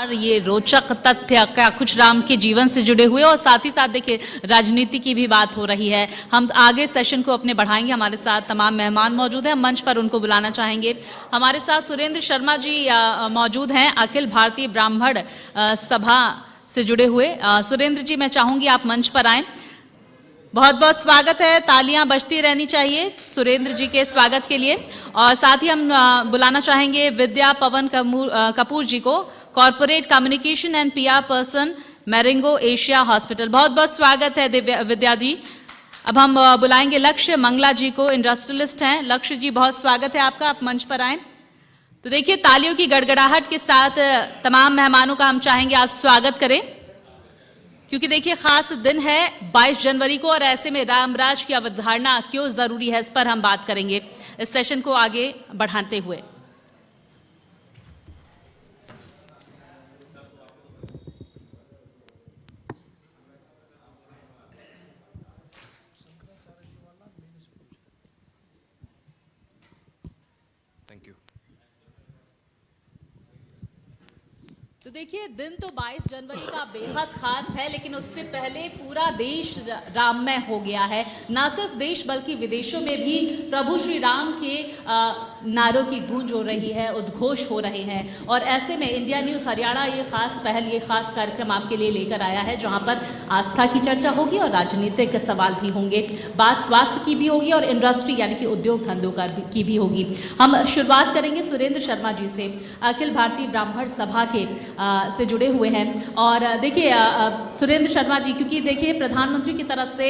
और ये रोचक तथ्य क्या कुछ राम के जीवन से जुड़े हुए और साथ ही साथ देखिए राजनीति की भी बात हो रही है। हम आगे सेशन को अपने बढ़ाएंगे। हमारे साथ तमाम मेहमान मौजूद हैं, मंच पर उनको बुलाना चाहेंगे। हमारे साथ सुरेंद्र शर्मा जी मौजूद हैं, अखिल भारतीय ब्राह्मण सभा से जुड़े हुए। सुरेंद्र जी, मैं चाहूंगी आप मंच पर आएं। बहुत बहुत स्वागत है, तालियां बजती रहनी चाहिए सुरेंद्र जी के स्वागत के लिए। और साथ ही हम बुलाना चाहेंगे विद्या पवन कपूर जी को, corporate communication and PR person, Marengo Asia hospital. बहुत बहुत स्वागत है विद्या जी। अब हम बुलाएंगे लक्ष्य मंगला जी को, इंडस्ट्रियलिस्ट हैं। लक्ष्य जी, बहुत स्वागत है आपका, आप मंच पर आए। तो देखिए तालियों की गड़गड़ाहट के साथ तमाम मेहमानों का हम चाहेंगे आप स्वागत करें, क्योंकि देखिए खास दिन है 22 जनवरी को, और ऐसे में रामराज की अवधारणा क्यों जरूरी है, इस पर हम बात करेंगे इस सेशन को आगे बढ़ाते हुए। Thank you. तो देखिए दिन तो 22 जनवरी का बेहद खास है, लेकिन उससे पहले पूरा देश राममय हो गया है। ना सिर्फ देश बल्कि विदेशों में भी प्रभु श्री राम के नारों की गूंज हो रही है, उद्घोष हो रहे हैं। और ऐसे में इंडिया न्यूज़ हरियाणा ये खास पहल, ये खास कार्यक्रम आपके लिए लेकर आया है, जहां पर आस्था की चर्चा होगी और राजनीतिक सवाल भी होंगे। बात स्वास्थ्य की भी होगी और इंडस्ट्री यानी कि उद्योग धंधों की भी होगी। हम शुरुआत करेंगे सुरेंद्र शर्मा जी से, अखिल भारतीय ब्राह्मण सभा के से जुड़े हुए हैं। और देखिए सुरेंद्र शर्मा जी, क्योंकि देखिए प्रधानमंत्री की तरफ से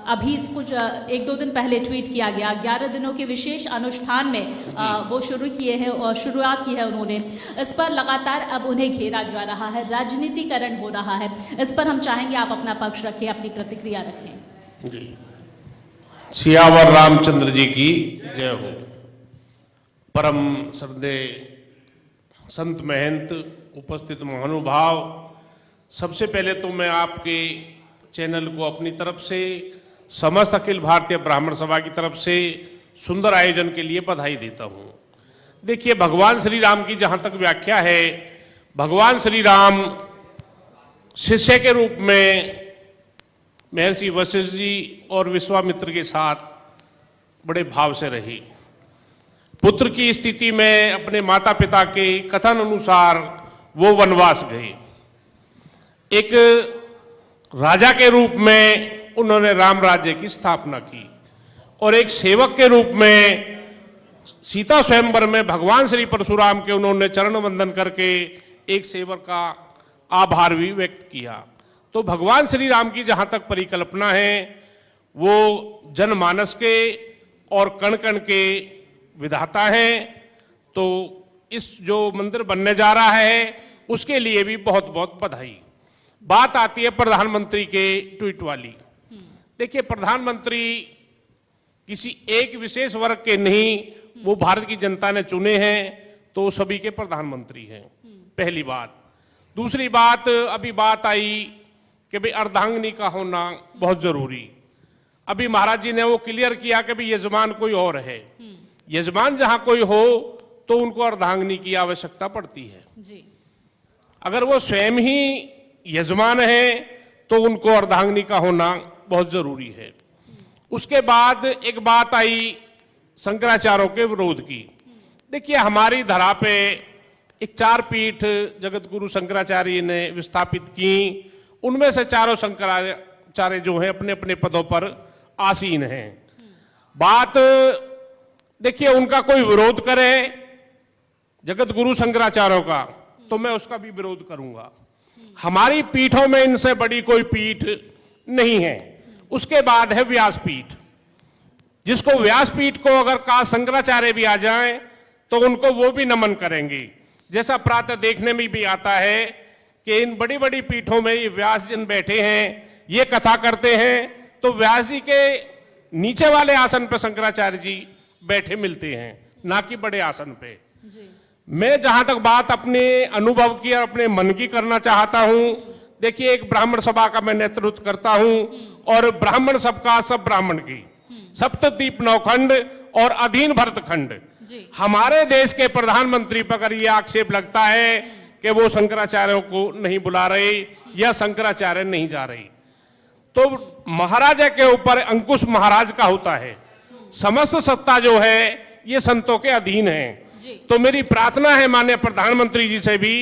अभी कुछ 1-2 दिन पहले ट्वीट किया गया, 11 दिनों के विशेष अनुष्ठान में वो शुरू किए हैं और शुरुआत की है उन्होंने। इस पर लगातार अब उन्हें घेरा जा रहा है, राजनीतिकरण हो रहा है। इस पर हम चाहेंगे आप अपना पक्ष रखें, अपनी प्रतिक्रिया रखें। जी, सियावर रामचंद्र जी की जय हो। परम श्रद्धेय संत महंत, उपस्थित महानुभाव, सबसे पहले तो मैं आपके चैनल को अपनी तरफ से, समस्त अखिल भारतीय ब्राह्मण सभा की तरफ से सुंदर आयोजन के लिए बधाई देता हूं। देखिए भगवान श्री राम की जहां तक व्याख्या है, भगवान श्री राम शिष्य के रूप में महर्षि वशिष्ठ जी और विश्वामित्र के साथ बड़े भाव से रहे। पुत्र की स्थिति में अपने माता पिता के कथन अनुसार वो वनवास गए। एक राजा के रूप में उन्होंने राम राज्य की स्थापना की और एक सेवक के रूप में सीता स्वयंवर में भगवान श्री परशुराम के उन्होंने चरण वंदन करके एक सेवक का आभार भी व्यक्त किया। तो भगवान श्री राम की जहां तक परिकल्पना है, वो जनमानस के और कण कण के विधाता हैं। तो इस जो मंदिर बनने जा रहा है उसके लिए भी बहुत बहुत बधाई। बात आती है प्रधानमंत्री के ट्वीट वाली। देखिए प्रधानमंत्री किसी एक विशेष वर्ग के नहीं, वो भारत की जनता ने चुने हैं, तो सभी के प्रधानमंत्री हैं, पहली बात। दूसरी बात, अभी बात आई कि भाई अर्धांगिनी का होना बहुत जरूरी। अभी महाराज जी ने वो क्लियर किया कि भाई यजमान कोई और है। यजमान जहां कोई हो तो उनको अर्धांगिनी की आवश्यकता पड़ती है जी। अगर वो स्वयं ही यजमान है तो उनको अर्धांगिनी का होना बहुत जरूरी है। उसके बाद एक बात आई शंकराचार्यों के विरोध की। देखिए हमारी धरा पे एक 4 पीठ जगत गुरु शंकराचार्य ने विस्थापित की, उनमें से चारों शंकराचार्य जो हैं अपने अपने पदों पर आसीन हैं। बात देखिए उनका कोई विरोध करे जगत गुरु शंकराचार्यों का, तो मैं उसका भी विरोध करूंगा। हमारी पीठों में इनसे बड़ी कोई पीठ नहीं है। उसके बाद है व्यासपीठ, जिसको व्यासपीठ को अगर का शंकराचार्य भी आ जाएं तो उनको वो भी नमन करेंगे। जैसा प्रातः देखने में भी आता है कि इन बड़ी बड़ी पीठों में ये व्यास जिन बैठे हैं, ये कथा करते हैं, तो व्यास जी के नीचे वाले आसन पर शंकराचार्य जी बैठे मिलते हैं, ना कि बड़े आसन पे जी। मैं जहां तक बात अपने अनुभव की और अपने मन की करना चाहता हूं, देखिए एक ब्राह्मण सभा का मैं नेतृत्व करता हूं और ब्राह्मण सबका सब ब्राह्मण की सप्तद्वीप नौखंड और अधीन भरतखंड। हमारे देश के प्रधानमंत्री पर अगर ये आक्षेप लगता है कि वो शंकराचार्यों को नहीं बुला रहे या शंकराचार्य नहीं जा रहे। तो महाराजा के ऊपर अंकुश महाराज का होता है, समस्त सत्ता जो है ये संतों के अधीन है। तो मेरी प्रार्थना है माननीय प्रधानमंत्री जी से भी,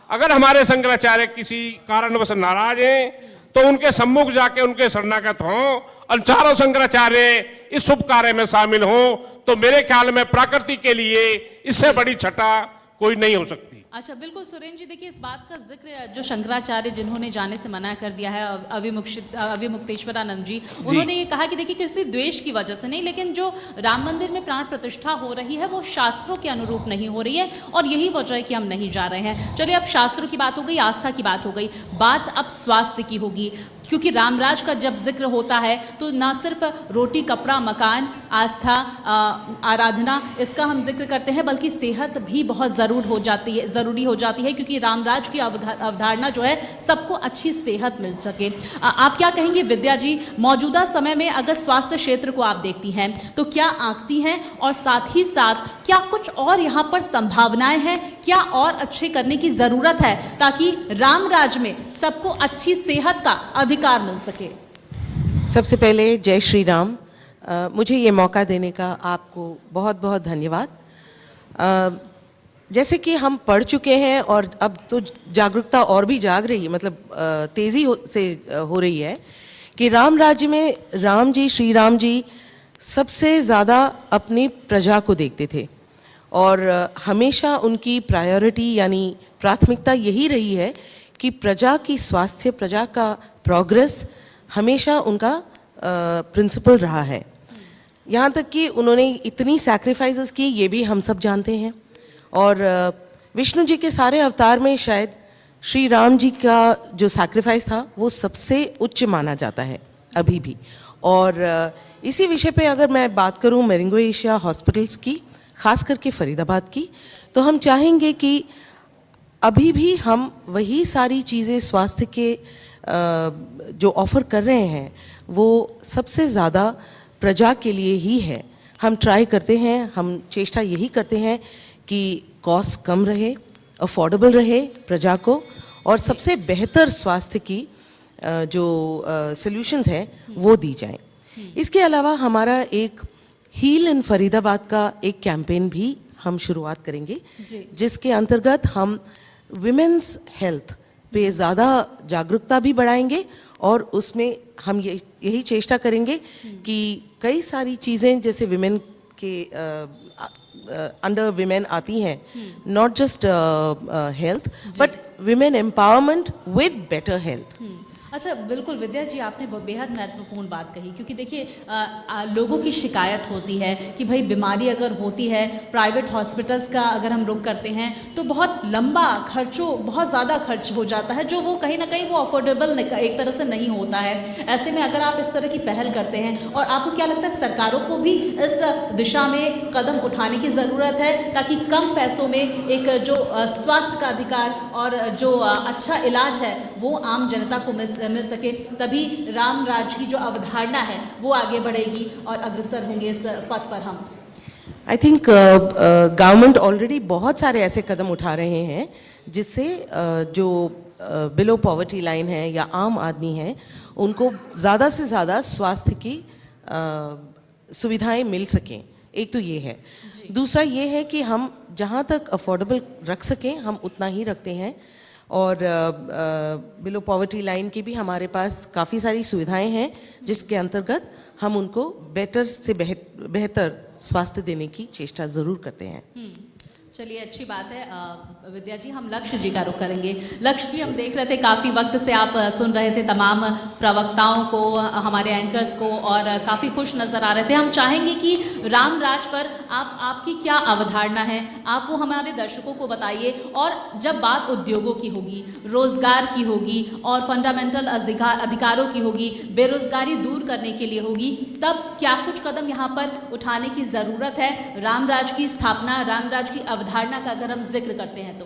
अगर हमारे शंकराचार्य किसी कारणवश नाराज हैं तो उनके सम्मुख जाके उनके शरणागत हों और चारों शंकराचार्य इस शुभ कार्य में शामिल हों, तो मेरे ख्याल में प्रकृति के लिए इससे बड़ी छटा कोई नहीं हो सकती। अच्छा, बिल्कुल सुरेंद्र जी, देखिए इस बात का जिक्र जो शंकराचार्य जिन्होंने जाने से मना कर दिया है, अविमुक्तेश्वरानंद जी, उन्होंने ये कहा कि देखिए किसी द्वेष की वजह से नहीं, लेकिन जो राम मंदिर में प्राण प्रतिष्ठा हो रही है वो शास्त्रों के अनुरूप नहीं हो रही है और यही वजह है कि हम नहीं जा रहे हैं। चलिए, अब शास्त्रों की बात हो गई, आस्था की बात हो गई, बात अब स्वास्थ्य की होगी, क्योंकि रामराज का जब जिक्र होता है तो ना सिर्फ रोटी कपड़ा मकान आस्था आराधना इसका हम जिक्र करते हैं, बल्कि सेहत भी बहुत ज़रूरी हो जाती है, क्योंकि रामराज की अवधारणा जो है सबको अच्छी सेहत मिल सके। आप क्या कहेंगे विद्या जी, मौजूदा समय में अगर स्वास्थ्य क्षेत्र को आप देखती हैं तो क्या आंकती हैं, और साथ ही साथ क्या कुछ और यहाँ पर संभावनाएं हैं, क्या और अच्छे करने की ज़रूरत है ताकि रामराज में सबको अच्छी सेहत का अधिकार मिल सके? सबसे पहले जय श्री राम। मुझे ये मौका देने का आपको बहुत बहुत धन्यवाद। जैसे कि हम पढ़ चुके हैं और अब तो जागरूकता और भी जाग रही है, मतलब तेज़ी से हो रही है कि राम राज्य में राम जी, श्री राम जी सबसे ज़्यादा अपनी प्रजा को देखते थे और हमेशा उनकी प्रायोरिटी यानी प्राथमिकता यही रही है कि प्रजा की स्वास्थ्य, प्रजा का प्रोग्रेस हमेशा उनका प्रिंसिपल रहा है। यहाँ तक कि उन्होंने इतनी सैक्रिफाइसेस की, ये भी हम सब जानते हैं। और विष्णु जी के सारे अवतार में शायद श्री राम जी का जो सैक्रिफाइस था वो सबसे उच्च माना जाता है अभी भी। और इसी विषय पे अगर मैं बात करूँ मेरिंगो एशिया हॉस्पिटल्स की, ख़ास करके फरीदाबाद की, तो हम चाहेंगे कि अभी भी हम वही सारी चीज़ें स्वास्थ्य के जो ऑफ़र कर रहे हैं वो सबसे ज़्यादा प्रजा के लिए ही है। हम ट्राई करते हैं, हम चेष्टा यही करते हैं कि कॉस्ट कम रहे, अफोर्डेबल रहे प्रजा को, और सबसे बेहतर स्वास्थ्य की जो सॉल्यूशंस हैं वो दी जाएं। इसके अलावा हमारा एक हील इन फरीदाबाद का एक कैंपेन भी हम शुरुआत करेंगे, जिसके अंतर्गत हम विमेंस हेल्थ पे ज़्यादा जागरूकता भी बढ़ाएंगे और उसमें हम यही चेष्टा करेंगे कि कई सारी चीज़ें जैसे विमेन के अंडर विमेन आती हैं, not just health but women empowerment with better health. अच्छा, बिल्कुल विद्या जी, आपने बेहद महत्वपूर्ण बात कही, क्योंकि देखिए लोगों की शिकायत होती है कि भाई बीमारी अगर होती है, प्राइवेट हॉस्पिटल्स का अगर हम रुख करते हैं तो बहुत लंबा बहुत ज़्यादा खर्च हो जाता है, जो वो कहीं ना कहीं वो अफोर्डेबल एक तरह से नहीं होता है। ऐसे में अगर आप इस तरह की पहल करते हैं, और आपको क्या लगता है सरकारों को भी इस दिशा में कदम उठाने की ज़रूरत है ताकि कम पैसों में एक जो स्वास्थ्य का अधिकार और जो अच्छा इलाज है वो आम जनता को मिल सके, तभी राम राज की जो अवधारणा है वो आगे बढ़ेगी और अग्रसर होंगे इस पथ पर हम। आई थिंक गवर्नमेंट ऑलरेडी बहुत सारे ऐसे कदम उठा रहे हैं जिससे जो बिलो पॉवर्टी लाइन है या आम आदमी है उनको ज़्यादा से ज़्यादा स्वास्थ्य की सुविधाएं मिल सकें। एक तो ये है, दूसरा ये है कि हम जहाँ तक अफोर्डेबल रख सकें हम उतना ही रखते हैं, और बिलो पॉवर्टी लाइन की भी हमारे पास काफ़ी सारी सुविधाएं हैं जिसके अंतर्गत हम उनको बेटर से बेहतर स्वास्थ्य देने की चेष्टा ज़रूर करते हैं। चलिए, अच्छी बात है। विद्या जी, हम लक्ष्य जी का रुख करेंगे। लक्ष्य जी, हम देख रहे थे काफ़ी वक्त से आप सुन रहे थे तमाम प्रवक्ताओं को, हमारे एंकर्स को, और काफ़ी खुश नज़र आ रहे थे। हम चाहेंगे कि राम राज पर आपकी क्या अवधारणा है, आप वो हमारे दर्शकों को बताइए। और जब बात उद्योगों की होगी, रोज़गार की होगी और फंडामेंटल अधिकारों की होगी, बेरोज़गारी दूर करने के लिए होगी, तब क्या कुछ कदम यहाँ पर उठाने की ज़रूरत है? राम राज की स्थापना, राम राज की अवधारणा का अगर हम जिक्र करते हैं तो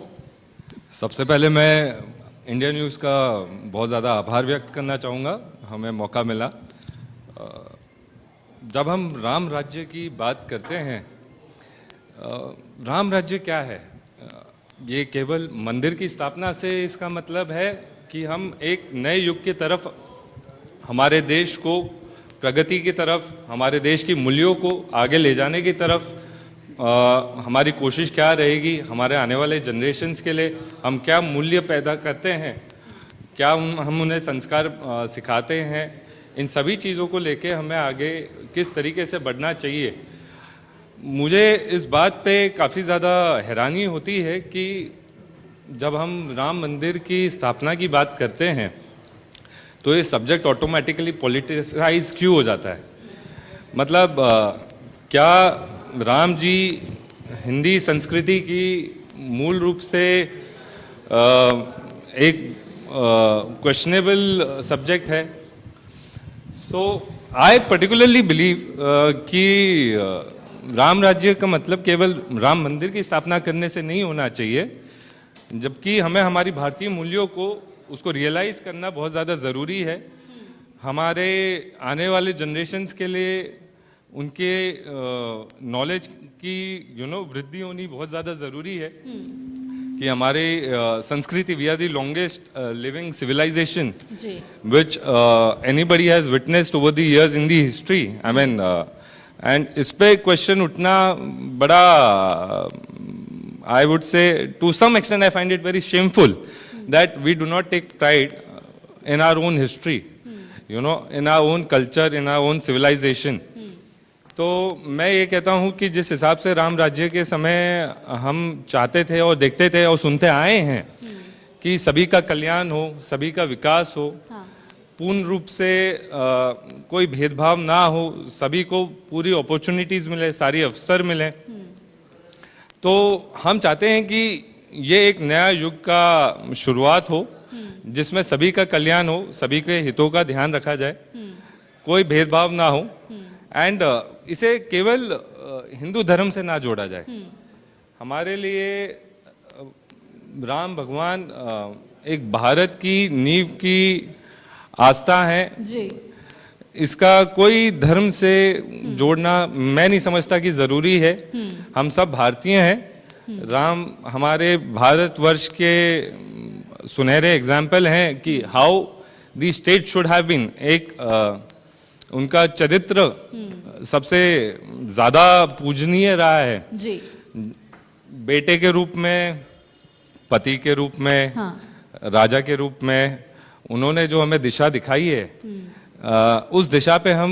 सबसे पहले मैं इंडिया न्यूज़ का बहुत ज़्यादा आभार व्यक्त करना चाहूँगा, हमें मौका मिला। जब हम राम राज्य की बात करते हैं, राम राज्य क्या है? ये केवल मंदिर की स्थापना से इसका मतलब है कि हम एक नए युग की तरफ, हमारे देश को प्रगति की तरफ, हमारे देश की मूल्यों को आगे ले जाने की तरफ हमारी कोशिश क्या रहेगी, हमारे आने वाले जनरेशन्स के लिए हम क्या मूल्य पैदा करते हैं, क्या हम उन्हें संस्कार सिखाते हैं, इन सभी चीज़ों को लेके हमें आगे किस तरीके से बढ़ना चाहिए। मुझे इस बात पे काफ़ी ज़्यादा हैरानी होती है कि जब हम राम मंदिर की स्थापना की बात करते हैं तो ये सब्जेक्ट ऑटोमेटिकली पॉलिटिसाइज क्यों हो जाता है। मतलब क्या राम जी हिंदी संस्कृति की मूल रूप से एक क्वेश्चनेबल सब्जेक्ट है। सो आई पर्टिकुलरली बिलीव कि राम राज्य का मतलब केवल राम मंदिर की स्थापना करने से नहीं होना चाहिए, जबकि हमें हमारी भारतीय मूल्यों को उसको रियलाइज करना बहुत ज़्यादा ज़रूरी है। हमारे आने वाले जनरेशन्स के लिए उनके नॉलेज की वृद्धि होनी बहुत ज़्यादा ज़रूरी है कि हमारे संस्कृति, we are the longest living civilization which anybody has witnessed over the years in the history. I mean and इस पे क्वेश्चन उठना बड़ा, I would say to some extent I find it very shameful that we do not take pride in our own history, in our own culture, in our own civilization. तो मैं ये कहता हूँ कि जिस हिसाब से राम राज्य के समय हम चाहते थे और देखते थे और सुनते आए हैं कि सभी का कल्याण हो, सभी का विकास हो, पूर्ण रूप से कोई भेदभाव ना हो, सभी को पूरी अपॉर्चुनिटीज मिले, सारी अवसर मिले, तो हम चाहते हैं कि ये एक नया युग का शुरुआत हो जिसमें सभी का कल्याण हो, सभी के हितों का ध्यान रखा जाए, कोई भेदभाव ना हो एंड इसे केवल हिंदू धर्म से ना जोड़ा जाए। हमारे लिए राम भगवान एक भारत की नींव की आस्था है जी। इसका कोई धर्म से जोड़ना मैं नहीं समझता कि जरूरी है। हम सब भारतीय हैं। राम हमारे भारतवर्ष के सुनहरे एग्जाम्पल हैं कि how the state should have been. एक उनका चरित्र सबसे ज्यादा पूजनीय रहा है जी। बेटे के रूप में, पति के रूप में, राजा के रूप में उन्होंने जो हमें दिशा दिखाई है, उस दिशा पे हम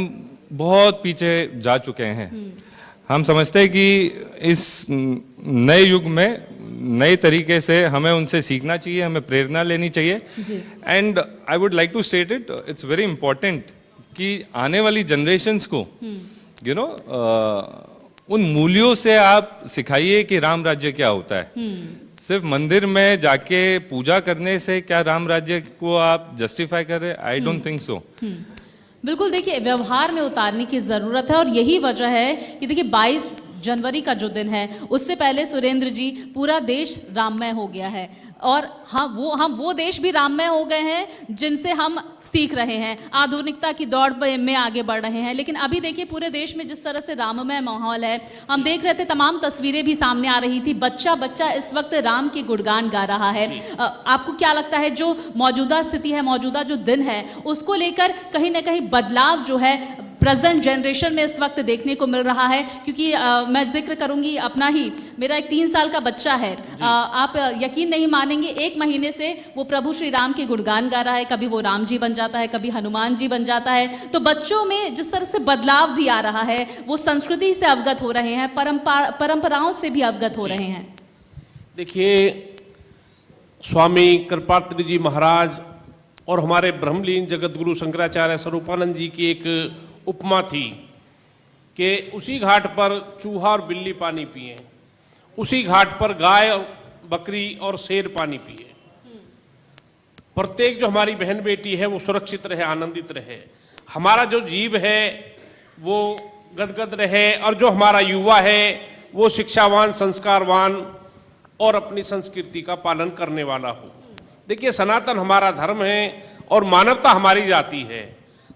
बहुत पीछे जा चुके हैं। हम समझते हैं कि इस नए युग में नए तरीके से हमें उनसे सीखना चाहिए, हमें प्रेरणा लेनी चाहिए। And I would like to state it, it's very important कि आने वाली जनरेशन्स को उन मूल्यों से आप सिखाइए कि राम राज्य क्या होता है। सिर्फ मंदिर में जाके पूजा करने से क्या राम राज्य को आप जस्टिफाई कर रहे? आई डोंट थिंक सो। बिल्कुल, देखिए व्यवहार में उतारने की जरूरत है और यही वजह है कि देखिए 22 जनवरी का जो दिन है उससे पहले सुरेंद्र जी पूरा देश राममय हो गया है और हम वो देश भी राममय हो गए हैं जिनसे हम सीख रहे हैं, आधुनिकता की दौड़ में आगे बढ़ रहे हैं। लेकिन अभी देखिए पूरे देश में जिस तरह से राममय माहौल है, हम देख रहे थे, तमाम तस्वीरें भी सामने आ रही थी, बच्चा इस वक्त राम के गुणगान गा रहा है। आपको क्या लगता है जो मौजूदा स्थिति है, मौजूदा जो दिन है, उसको लेकर कहीं ना कहीं बदलाव जो है प्रेजेंट जनरेशन में इस वक्त देखने को मिल रहा है? क्योंकि मैं जिक्र करूंगी अपना ही, मेरा एक 3 साल का बच्चा है। आप यकीन नहीं मानेंगे, 1 महीने से वो प्रभु श्री राम के गुणगान गा रहा है, कभी वो राम जी बन जाता है, कभी हनुमान जी बन जाता है। तो बच्चों में जिस तरह से बदलाव भी आ रहा है, वो संस्कृति से अवगत हो रहे हैं, परंपराओं से भी अवगत हो रहे हैं। देखिए, स्वामी कृपात्री जी महाराज और हमारे ब्रह्मलीन जगत गुरु शंकराचार्य स्वरूपानंद जी की एक उपमा थी कि उसी घाट पर चूहा और बिल्ली पानी पिए, उसी घाट पर गाय और बकरी और शेर पानी पिए। प्रत्येक जो हमारी बहन बेटी है वो सुरक्षित रहे, आनंदित रहे, हमारा जो जीव है वो गदगद रहे, और जो हमारा युवा है वो शिक्षावान, संस्कारवान और अपनी संस्कृति का पालन करने वाला हो। देखिए, सनातन हमारा धर्म है और मानवता हमारी जाति है,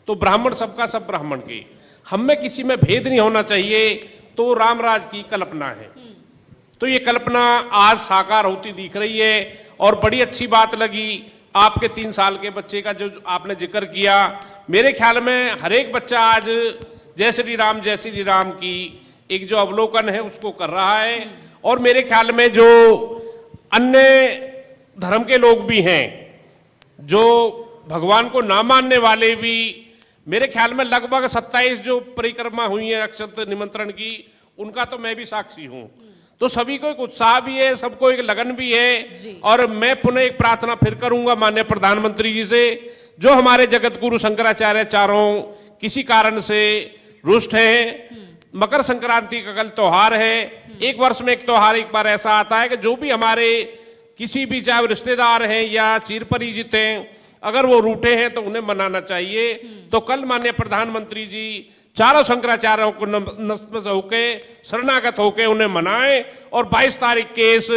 तो ब्राह्मण सबका सब ब्राह्मण के, हम में किसी में भेद नहीं होना चाहिए। तो रामराज की कल्पना है तो ये कल्पना आज साकार होती दिख रही है। और बड़ी अच्छी बात लगी आपके 3 साल के बच्चे का जो आपने जिक्र किया। मेरे ख्याल में हर एक बच्चा आज जय श्री राम की एक जो अवलोकन है उसको कर रहा है। और मेरे ख्याल में जो अन्य धर्म के लोग भी हैं, जो भगवान को ना मानने वाले भी, मेरे ख्याल में लगभग 27 जो परिक्रमा हुई है अक्षत निमंत्रण की, उनका तो मैं भी साक्षी हूं। तो सभी को एक उत्साह भी है, सबको एक लगन भी है। और मैं पुनः एक प्रार्थना फिर करूंगा माननीय प्रधानमंत्री जी से, जो हमारे जगत गुरु शंकराचार्य चारों किसी कारण से रुष्ट हैं। मकर संक्रांति का कल त्योहार है। एक वर्ष में एक त्योहार एक बार ऐसा आता है कि जो भी हमारे किसी भी चाहे रिश्तेदार हैं या चिर परिचित हैं, अगर वो रूठे हैं तो उन्हें मनाना चाहिए। तो कल माननीय प्रधानमंत्री जी चारों शंकराचार्यों को नतमस्तक होके शरणागत होके उन्हें मनाएं और 22 तारीख के इस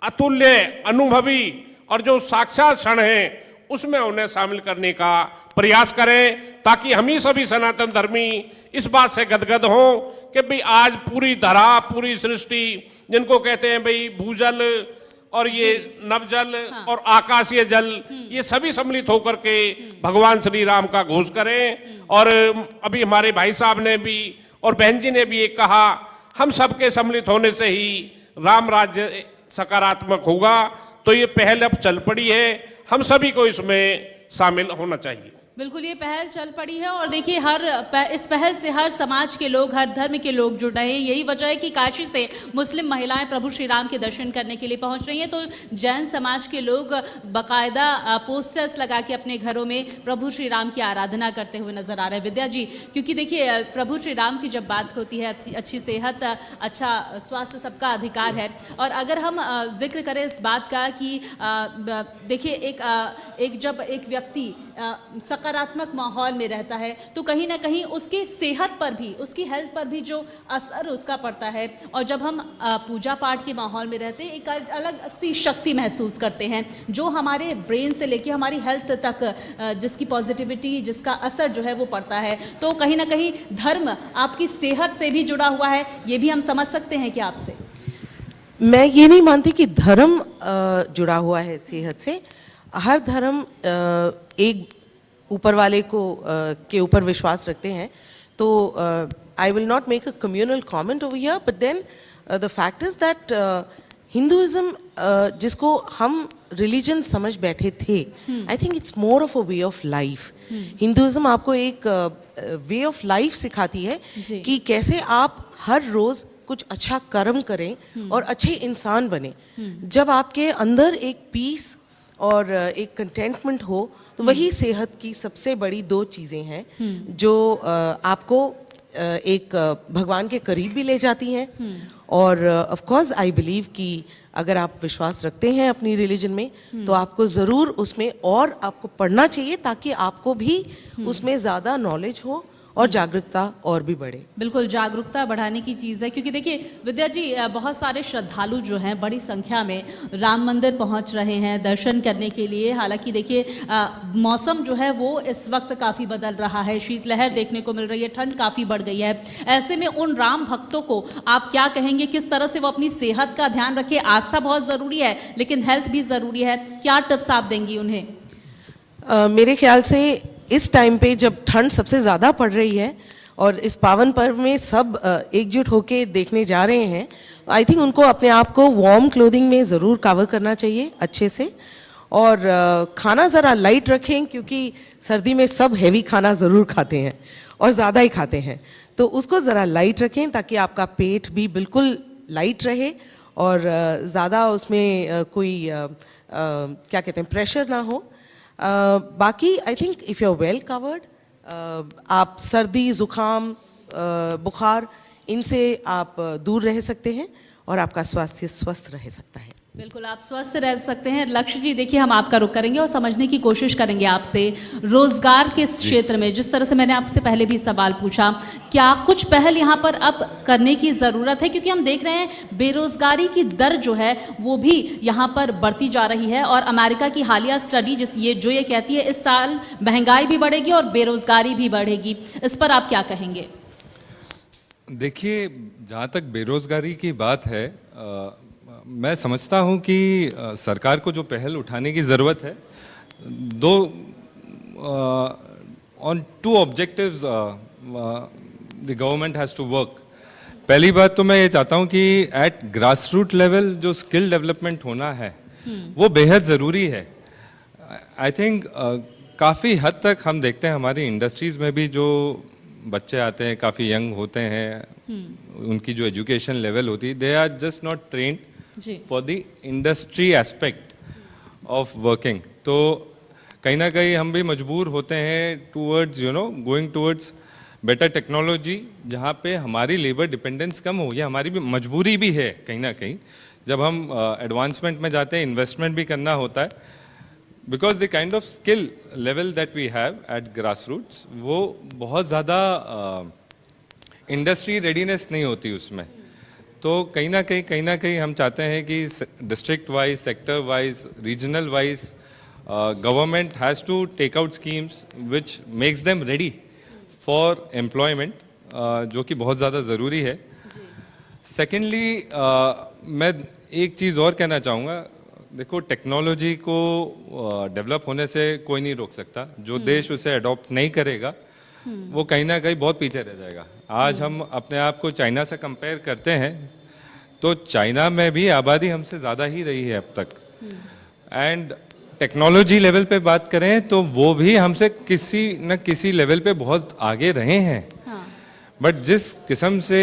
अतुल्य अनुभवी और जो साक्षात क्षण है उसमें उन्हें शामिल करने का प्रयास करें, ताकि हम ही सभी सनातन धर्मी इस बात से गदगद हों कि भाई आज पूरी धरा, पूरी सृष्टि, जिनको कहते हैं भाई भूजल और ये नवजल और आकाशीय जल, ये सभी सम्मिलित होकर के भगवान श्री राम का घोष करें। और अभी हमारे भाई साहब ने भी और बहन जी ने भी एक कहा, हम सबके सम्मिलित होने से ही राम राज्य सकारात्मक होगा। तो ये पहल अब चल पड़ी है, हम सभी को इसमें शामिल होना चाहिए। बिल्कुल, ये पहल चल पड़ी है और देखिए इस पहल से हर समाज के लोग, हर धर्म के लोग जुड़ रहे हैं। यही वजह है कि काशी से मुस्लिम महिलाएं प्रभु श्री राम के दर्शन करने के लिए पहुंच रही हैं। तो जैन समाज के लोग बाकायदा पोस्टर्स लगा के अपने घरों में प्रभु श्री राम की आराधना करते हुए नजर आ रहे हैं। विद्या जी, क्योंकि देखिए प्रभु श्री राम की जब बात होती है, अच्छी सेहत, अच्छा स्वास्थ्य सबका अधिकार है। और अगर हम जिक्र करें इस बात का कि देखिए जब एक व्यक्ति सकारात्मक माहौल में रहता है तो कहीं ना कहीं उसकी सेहत पर भी, उसकी हेल्थ पर भी जो असर उसका पड़ता है। और जब हम पूजा पाठ के माहौल में रहते हैं, एक अलग सी शक्ति महसूस करते हैं जो हमारे ब्रेन से लेके हमारी हेल्थ तक जिसकी पॉजिटिविटी, जिसका असर जो है वो पड़ता है। तो कहीं ना कहीं धर्म आपकी सेहत से भी जुड़ा हुआ है, ये भी हम समझ सकते हैं कि आपसे। मैं ये नहीं मानती कि धर्म जुड़ा हुआ है सेहत से। हर धर्म एक ऊपर वाले को के ऊपर विश्वास रखते हैं। तो I will not make a communal comment over here, but then the fact is that Hinduism जिसको हम रिलीजन समझ बैठे थे, I think it's more of a way of life. Hinduism आपको एक वे ऑफ लाइफ सिखाती है कि कैसे आप हर रोज कुछ अच्छा कर्म करें और अच्छे इंसान बने। जब आपके अंदर एक पीस और एक कंटेंटमेंट हो, तो वही सेहत की सबसे बड़ी 2 चीज़ें हैं जो आपको एक भगवान के करीब भी ले जाती हैं। और ऑफ कोर्स आई बिलीव कि अगर आप विश्वास रखते हैं अपनी रिलीजन में, तो आपको ज़रूर उसमें और आपको पढ़ना चाहिए, ताकि आपको भी उसमें ज़्यादा नॉलेज हो और जागरूकता और भी बढ़े। बिल्कुल, जागरूकता बढ़ाने की चीज़ है, क्योंकि देखिए विद्या जी, बहुत सारे श्रद्धालु जो हैं बड़ी संख्या में राम मंदिर पहुंच रहे हैं दर्शन करने के लिए। हालांकि देखिए मौसम जो है वो इस वक्त काफ़ी बदल रहा है, शीतलहर देखने को मिल रही है, ठंड काफ़ी बढ़ गई है। ऐसे में उन राम भक्तों को आप क्या कहेंगे, किस तरह से वो अपनी सेहत का ध्यान रखें? आस्था बहुत ज़रूरी है, लेकिन हेल्थ भी ज़रूरी है। क्या टिप्स आप देंगी उन्हें? मेरे ख्याल से इस टाइम पे जब ठंड सबसे ज़्यादा पड़ रही है और इस पावन पर्व में सब एकजुट होके देखने जा रहे हैं, आई थिंक उनको अपने आप को वार्म क्लोथिंग में ज़रूर कवर करना चाहिए अच्छे से। और खाना ज़रा लाइट रखें, क्योंकि सर्दी में सब हैवी खाना ज़रूर खाते हैं और ज़्यादा ही खाते हैं। तो उसको ज़रा लाइट रखें ताकि आपका पेट भी बिल्कुल लाइट रहे और ज़्यादा उसमें कोई क्या कहते हैं प्रेशर ना हो। बाकी I think if you are well covered, आप सर्दी, ज़ुकाम, बुखार, इनसे आप दूर रह सकते हैं और आपका स्वास्थ्य स्वस्थ रह सकता है। बिल्कुल, आप स्वस्थ रह सकते हैं। लक्ष्य जी, देखिए हम आपका रुख करेंगे और समझने की कोशिश करेंगे आपसे रोजगार के क्षेत्र में। जिस तरह से मैंने आपसे पहले भी सवाल पूछा, क्या कुछ पहल यहाँ पर अब करने की ज़रूरत है? क्योंकि हम देख रहे हैं बेरोजगारी की दर जो है वो भी यहाँ पर बढ़ती जा रही है। और अमेरिका की हालिया स्टडी जो ये कहती है इस साल महंगाई भी बढ़ेगी और बेरोजगारी भी बढ़ेगी। इस पर आप क्या कहेंगे? देखिए, जहाँ तक बेरोजगारी की बात है, मैं समझता हूँ कि सरकार को जो पहल उठाने की ज़रूरत है, दो on two objectives the government has to work. पहली बात तो मैं ये चाहता हूँ कि एट ग्रास रूट लेवल जो स्किल डेवलपमेंट होना है वो बेहद ज़रूरी है। आई थिंक काफ़ी हद तक हम देखते हैं हमारी इंडस्ट्रीज़ में भी जो बच्चे आते हैं काफ़ी यंग होते हैं, उनकी जो एजुकेशन लेवल होती है, they are just not trained for the industry aspect of working. तो कहीं ना कहीं हम भी मजबूर होते हैं towards going towards better technology, जहाँ पे हमारी लेबर डिपेंडेंस कम हो। ये हमारी भी मजबूरी भी है कहीं ना कहीं, जब हम एडवांसमेंट में जाते हैं, इन्वेस्टमेंट भी करना होता है, because the kind of skill level that we have at grass roots, वो बहुत ज़्यादा इंडस्ट्री रेडीनेस नहीं होती उसमें। तो कहीं ना कहीं हम चाहते हैं कि district wise, sector wise, regional wise government has to take out schemes which makes them ready for employment, जो कि बहुत ज़्यादा ज़रूरी है। सेकेंडली मैं एक चीज़ और कहना चाहूँगा, देखो टेक्नोलॉजी को डेवलप होने से कोई नहीं रोक सकता। जो देश उसे अडॉप्ट नहीं करेगा वो कहीं ना कहीं बहुत पीछे रह जाएगा। आज हम अपने आप को चाइना से कंपेयर करते हैं तो चाइना में भी आबादी हमसे ज़्यादा ही रही है अब तक, एंड टेक्नोलॉजी लेवल पे बात करें तो वो भी हमसे किसी न किसी लेवल पे बहुत आगे रहे हैं। बट जिस किस्म से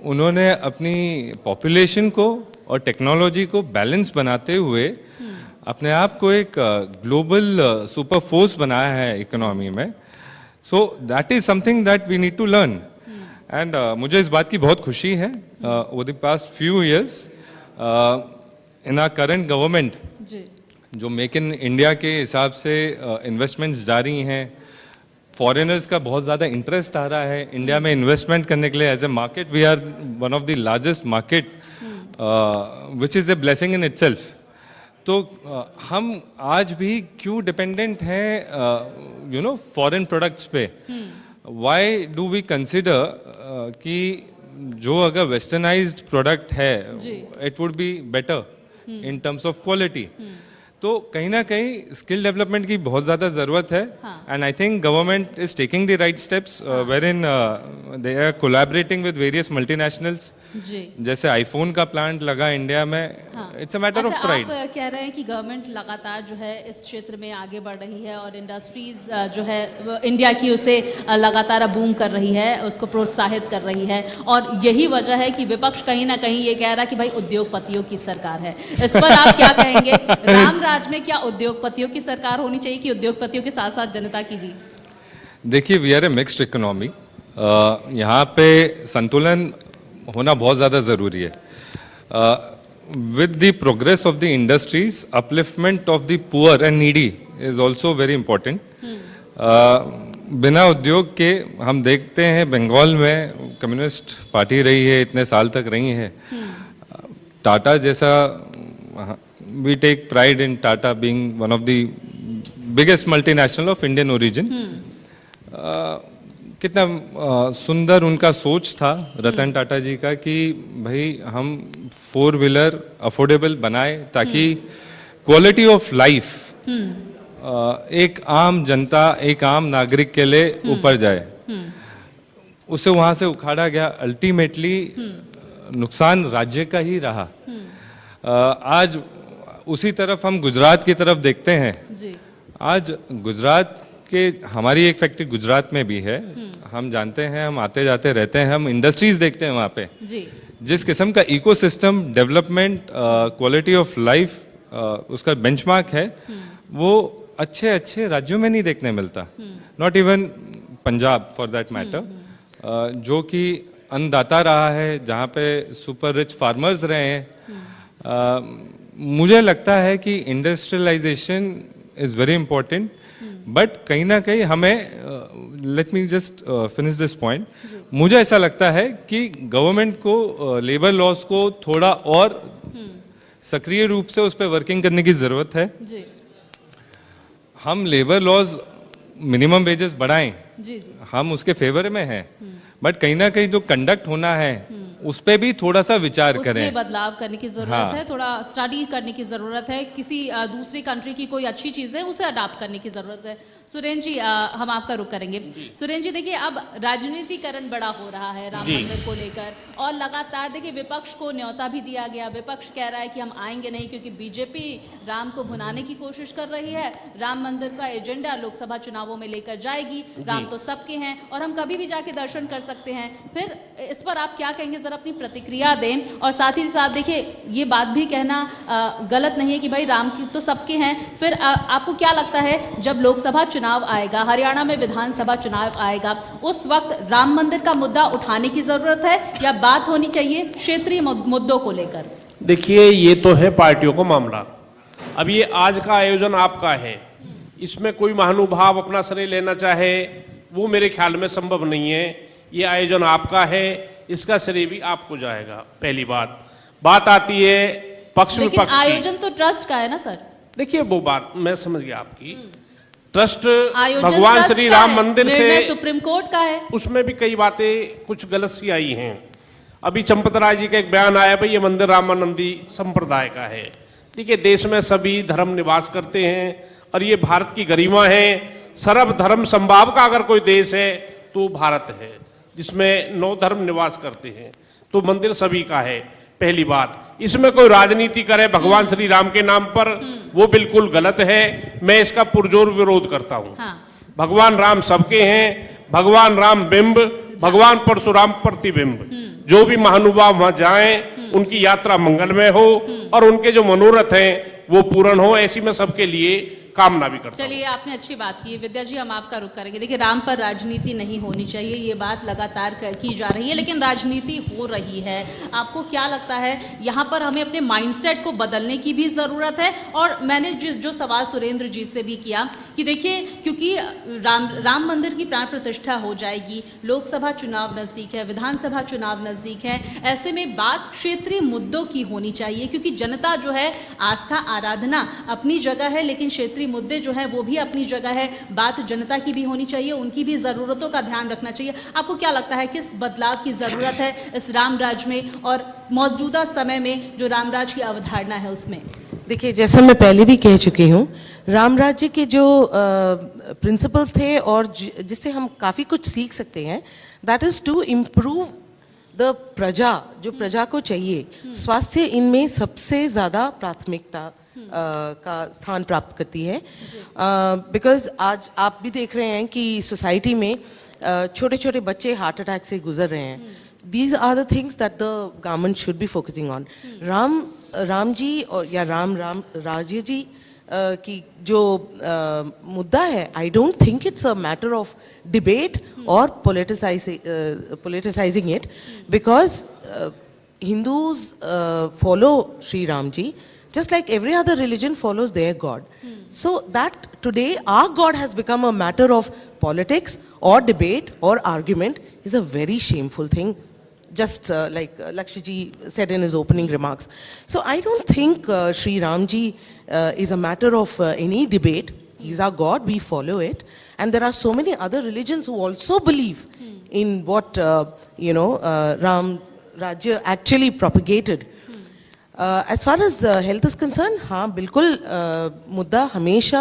उन्होंने अपनी पॉपुलेशन को और टेक्नोलॉजी को बैलेंस बनाते हुए अपने आप को एक ग्लोबल सुपर फोर्स बनाया है इकोनॉमी में, so that is something that we need to learn. And मुझे इस बात की बहुत खुशी है, over the past few years in our current government जो मेक इन इंडिया के हिसाब से इन्वेस्टमेंट्स जारी हैं, फॉरेनर्स का बहुत ज़्यादा इंटरेस्ट आ रहा है इंडिया में इन्वेस्टमेंट करने के लिए। As a market we are one of the largest market, which is a blessing in itself. तो हम आज भी क्यों डिपेंडेंट हैं फॉरेन प्रोडक्ट्स पे? वाई डू वी कंसिडर कि जो अगर वेस्टर्नाइज्ड प्रोडक्ट है it would be better in terms of quality? तो कहीं ना कहीं स्किल डेवलपमेंट की बहुत ज़्यादा ज़रूरत है, and I think government is taking the right steps where in they are collaborating with various multinationals. जैसे आईफोन का प्लांट लगा इंडिया में, it's a matter of pride. आप कह रहे हैं कि गवर्नमेंट लगातार जो है इस क्षेत्र में आगे बढ़ रही है और इंडस्ट्रीज जो है इंडिया की उसे लगातार बूम कर रही है, उसको प्रोत्साहित कर रही है, और यही वजह है कि विपक्ष कहीं ना कहीं ये कह रहा है कि भाई उद्योगपतियों की सरकार है। इस पर आप क्या कहेंगे? राम राज में क्या उद्योगपतियों की सरकार होनी चाहिए कि उद्योगपतियों के साथ साथ जनता की भी? देखिए, we are a mixed economy, यहाँ पे संतुलन होना बहुत ज़्यादा ज़रूरी है। With the progress of the industries, upliftment of the poor and needy is also very important. बिना उद्योग के हम देखते हैं बंगाल में कम्युनिस्ट पार्टी रही है, इतने साल तक रही है। टाटा जैसा, we take pride in Tata being one of the biggest multinational of Indian origin. कितना सुंदर उनका सोच था रतन टाटा जी का कि भाई हम 4 व्हीलर अफोर्डेबल बनाए ताकि क्वालिटी ऑफ लाइफ एक आम जनता, एक आम नागरिक के लिए ऊपर जाए। उसे वहां से उखाड़ा गया, अल्टीमेटली नुकसान राज्य का ही रहा। आज उसी तरफ हम गुजरात की तरफ देखते हैं जी। आज गुजरात के, हमारी एक फैक्ट्री गुजरात में भी है, हम जानते हैं, हम आते जाते रहते हैं, हम इंडस्ट्रीज देखते हैं वहाँ पे जी। जिस किस्म का ecosystem development, quality of life उसका बेंचमार्क है, वो अच्छे अच्छे राज्यों में नहीं देखने मिलता। Not even Punjab for that matter, जो कि अन्नदाता रहा है, जहाँ पे सुपर रिच फार्मर्स रहे हैं। मुझे लगता है कि industrialization is very important, but कहीं ना कहीं हमें, let me just finish this point, मुझे ऐसा लगता है कि गवर्नमेंट को लेबर लॉज को थोड़ा और सक्रिय रूप से उस पर वर्किंग करने की जरूरत है। हम लेबर लॉज, मिनिमम वेजेस बढ़ाएं, जी जी हम उसके फेवर में हैं, बट कहीं ना कहीं जो कंडक्ट होना है उस पे भी थोड़ा सा विचार करें। उसमें बदलाव करने की जरूरत हाँ। है, थोड़ा स्टडी करने की जरूरत है, किसी दूसरी कंट्री की कोई अच्छी चीज है उसे अडॉप्ट करने की जरूरत है। सुरेंद्र जी हम आपका रुख करेंगे। सुरेंद्र जी देखिए, अब राजनीतिकरण बड़ा हो रहा है राम मंदिर को लेकर, और लगातार देखिए विपक्ष को न्योता भी दिया गया। विपक्ष कह रहा है कि हम आएंगे नहीं क्योंकि बीजेपी राम को भुनाने की कोशिश कर रही है, राम मंदिर का एजेंडा लोकसभा चुनावों में लेकर जाएगी, राम तो सबके हैं और हम कभी भी जाके दर्शन कर सकते हैं। फिर इस पर आप क्या कहेंगे, जरा अपनी प्रतिक्रिया दें। और साथ ही साथ देखिए, ये बात भी कहना गलत नहीं है कि भाई राम की तो सबके हैं। फिर आपको क्या लगता है, जब लोकसभा चुनाव आएगा, हरियाणा में विधानसभा चुनाव आएगा, उस वक्त राम मंदिर का मुद्दा उठाने की जरूरत है या बात होनी चाहिए क्षेत्रीय मुद्दों को लेकर? देखिए, ये तो है पार्टियों का मामला। अब ये आज का आयोजन आपका है, इसमें कोई महानुभाव अपना श्रेय लेना चाहे वो मेरे ख्याल में संभव नहीं है। ये आयोजन आपका है, इसका श्रेय भी आपको जाएगा। पहली बात आती है पक्ष लेकिन विपक्ष की। आयोजन तो ट्रस्ट का है ना सर? देखिए, वो बात मैं समझ गया आपकी। ट्रस्ट आयोजन भगवान ट्रस्ट श्री का राम है, मंदिर से निर्णय सुप्रीम कोर्ट का है, उसमें भी कई बातें कुछ गलत सी आई हैं। अभी चंपत राय जी का एक बयान आया, भाई ये मंदिर रामानंदी संप्रदाय का है। देखिए, देश में सभी धर्म निवास करते हैं और ये भारत की गरिमा है। सर्व धर्म संभाव का अगर कोई देश है तो भारत है, जिसमें 9 धर्म निवास करते हैं। तो मंदिर सभी का है। पहली बात, इसमें कोई राजनीति करे भगवान श्री राम के नाम पर, वो बिल्कुल गलत है। मैं इसका पुरजोर विरोध करता हूँ। हाँ। भगवान राम सबके हैं, भगवान राम बिंब, भगवान परशुराम प्रतिबिंब। जो भी महानुभाव वहां जाएं, उनकी यात्रा मंगलमय हो और उनके जो मनोरथ हैं वो पूर्ण हो, ऐसी मैं सबके लिए कामना भी करता हूं। चलिए, आपने अच्छी बात की। विद्या जी, हम आपका रुख करेंगे। देखिए, राम पर राजनीति नहीं होनी चाहिए, ये बात लगातार की जा रही है, लेकिन राजनीति हो रही है। आपको क्या लगता है, यहाँ पर हमें अपने माइंडसेट को बदलने की भी ज़रूरत है? और मैंने जो सवाल सुरेंद्र जी से भी किया कि देखिए, क्योंकि राम मंदिर की प्राण प्रतिष्ठा हो जाएगी, लोकसभा चुनाव नज़दीक है, विधानसभा चुनाव नज़दीक है, ऐसे में बात क्षेत्रीय मुद्दों की होनी चाहिए, क्योंकि जनता जो है, आस्था आराधना अपनी जगह है, लेकिन क्षेत्रीय मुद्दे जो है वो भी अपनी जगह है। बात जनता की भी होनी चाहिए, उनकी भी ज़रूरतों का ध्यान रखना चाहिए। आपको क्या लगता है, किस बदलाव की ज़रूरत है इस राम राज में और मौजूदा समय में जो राम राज की अवधारणा है उसमें? देखिए, जैसा मैं पहले भी कह चुकी हूँ, राम राज्य के जो प्रिंसिपल्स थे और जिससे हम काफ़ी कुछ सीख सकते हैं, that is to improve the प्रजा। जो प्रजा को चाहिए, स्वास्थ्य इनमें सबसे ज़्यादा प्राथमिकता का स्थान प्राप्त करती है। बिकॉज आज आप भी देख रहे हैं कि सोसाइटी में छोटे छोटे बच्चे हार्ट अटैक से गुजर रहे हैं। These are the things that the government should be focusing on. Ram ji और या राम राज्य जी की जो मुद्दा है, I don't think it's a matter of debate और politicising it, because Hindus follow Shri Ram ji just like every other religion follows their God. So that today our God has become a matter of politics or debate or argument is a very shameful thing. Just like Lakshya ji said in his opening remarks. So I don't think Sri Ram ji is a matter of any debate. He's our God, we follow it. And there are so many other religions who also believe in what, Ram Rajya actually propagated. As far as health is concerned, हाँ बिल्कुल मुद्दा हमेशा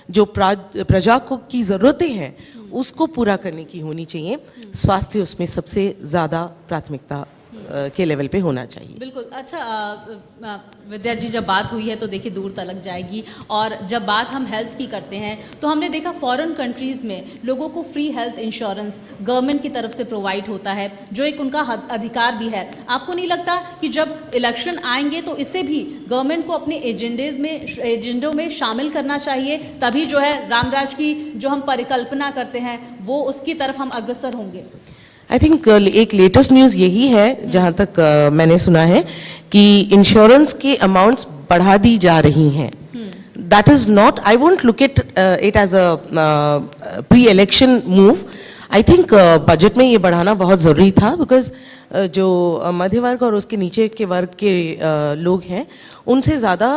जो प्रजा को की ज़रूरतें हैं उसको पूरा करने की होनी चाहिए। स्वास्थ्य उसमें सबसे ज़्यादा प्राथमिकता के लेवल पे होना चाहिए। बिल्कुल। अच्छा विद्या जी, जब बात हुई है तो देखिए दूर तलक जाएगी, और जब बात हम हेल्थ की करते हैं तो हमने देखा फॉरेन कंट्रीज़ में लोगों को फ्री हेल्थ इंश्योरेंस गवर्नमेंट की तरफ से प्रोवाइड होता है, जो एक उनका अधिकार भी है। आपको नहीं लगता कि जब इलेक्शन आएंगे तो इसे भी गवर्नमेंट को अपने एजेंडों में शामिल करना चाहिए, तभी जो है रामराज की जो हम परिकल्पना करते हैं वो उसकी तरफ हम अग्रसर होंगे? आई थिंक एक लेटेस्ट न्यूज़ यही है, जहाँ तक मैंने सुना है कि इंश्योरेंस के अमाउंट्स बढ़ा दी जा रही हैं। That is not, I won't look it as a pre election move. I think budget में ये बढ़ाना बहुत ज़रूरी था, बिकॉज जो मध्य वर्ग और उसके नीचे के वर्ग के लोग हैं उनसे ज़्यादा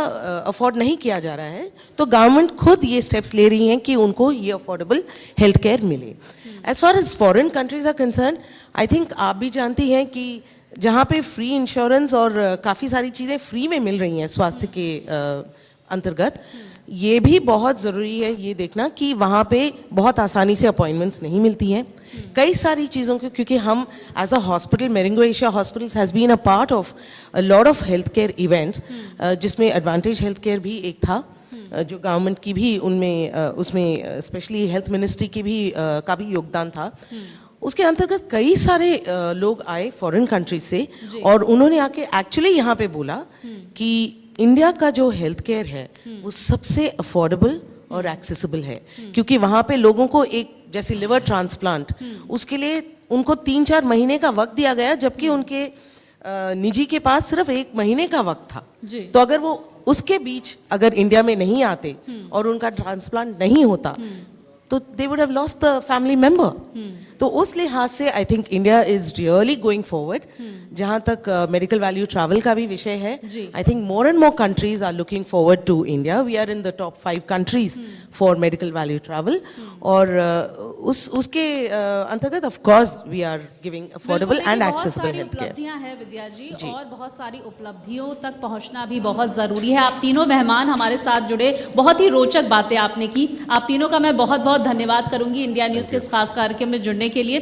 अफोर्ड नहीं किया जा रहा है। तो गवर्नमेंट खुद ये स्टेप्स ले रही हैं कि उनको ये अफोर्डेबल हेल्थ केयर मिले। As far as foreign countries are concern, I think आप भी जानती हैं कि जहाँ पे फ्री इंश्योरेंस और काफ़ी सारी चीज़ें फ्री में मिल रही हैं स्वास्थ्य के अंतर्गत, ये भी बहुत ज़रूरी है ये देखना कि वहाँ पे बहुत आसानी से अपॉइंटमेंट्स नहीं मिलती हैं कई सारी चीज़ों के, क्योंकि हम as a hospital, Marengo Asia Hospitals has been a part of a lot of health care events, जिसमें एडवांटेज हेल्थ केयर भी एक था, जो गवर्नमेंट की भी उनमें उसमें स्पेशली हेल्थ मिनिस्ट्री की भी का भी योगदान था। उसके अंतर्गत कई सारे लोग आए फॉरेन कंट्रीज से और उन्होंने आके एक्चुअली यहाँ पे बोला कि इंडिया का जो हेल्थ केयर है वो सबसे अफोर्डेबल और एक्सेसिबल है, क्योंकि वहाँ पे लोगों को एक जैसे लिवर ट्रांसप्लांट, उसके लिए उनको 3-4 महीने का वक्त दिया गया, जबकि उनके निजी के पास सिर्फ 1 महीने का वक्त था। तो अगर वो उसके बीच अगर इंडिया में नहीं आते और उनका ट्रांसप्लांट नहीं होता तो they would have lost the family member. तो उस लिहाज से I think India is really going forward. जहां तक मेडिकल वैल्यू ट्रैवल का भी विषय है, I think more and more countries are looking forward to India. We are in the top 5 countries for medical value travel, और उसके अंतर्गत of course we are giving affordable and accessible health care. उपलब्धियां हैं विद्या जी, और बहुत सारी उपलब्धियों तक पहुंचना भी बहुत जरूरी है। आप तीनों मेहमान हमारे साथ जुड़े, बहुत ही रोचक बातें आपने की। आप तीनों का मैं बहुत बहुत धन्यवाद करूंगी इंडिया न्यूज के इस खास कार्यक्रम में जुड़ने के लिए।